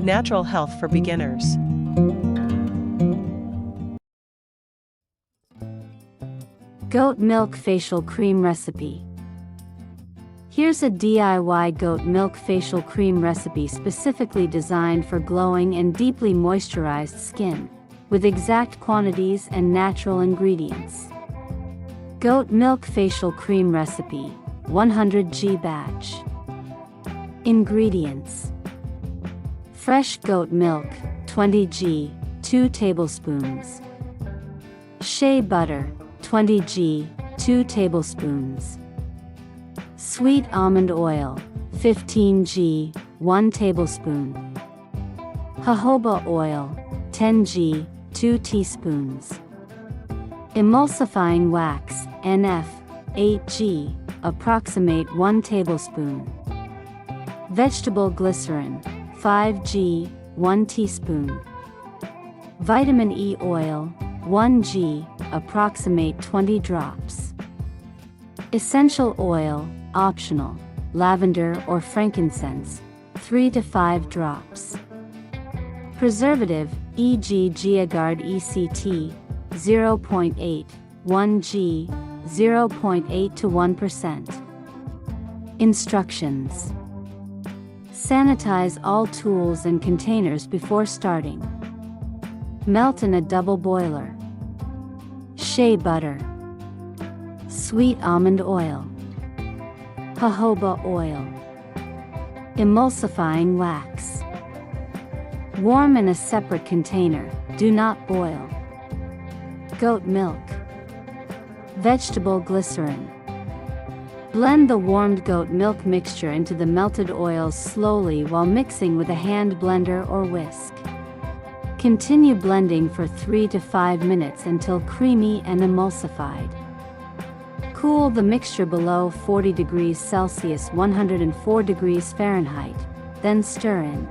natural health for beginners. Goat milk facial cream recipe. Here's a DIY goat milk facial cream recipe specifically designed for glowing and deeply moisturized skin, with exact quantities and natural ingredients. Goat milk facial cream recipe, 100g batch. Ingredients: fresh goat milk, 20g, 2 tablespoons. Shea butter, 20g, 2 tablespoons. Sweet almond oil, 15g, 1 tablespoon. Jojoba oil, 10g, 2 teaspoons. Emulsifying wax, NF, 8g, approximate 1 tablespoon. Vegetable glycerin, 5g, 1 teaspoon. Vitamin E oil, 1g, approximate 20 drops. Essential oil, optional, lavender or frankincense, 3 to 5 drops. Preservative, e.g. Geogard ECT, 0.8, 1g, 0.8 to 1%. Instructions: sanitize all tools and containers before starting. Melt in a double boiler. Shea butter. Sweet almond oil. Jojoba oil. Emulsifying wax. Warm in a separate container, do not boil. Goat milk. Vegetable glycerin. Blend the warmed goat milk mixture into the melted oils slowly while mixing with a hand blender or whisk. Continue blending for 3 to 5 minutes until creamy and emulsified. Cool the mixture below 40 degrees Celsius 104 degrees Fahrenheit, then stir in.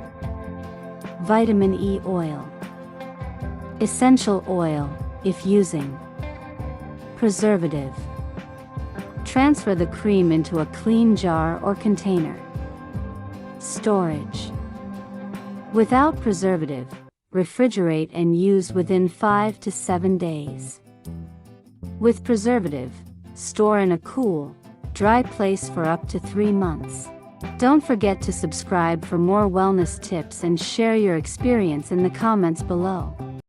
Vitamin E oil. Essential oil, if using. Preservative. Transfer the cream into a clean jar or container. Storage. Without preservative, refrigerate and use within 5 to 7 days. With preservative, store in a cool, dry place for up to 3 months. Don't forget to subscribe for more wellness tips and share your experience in the comments below.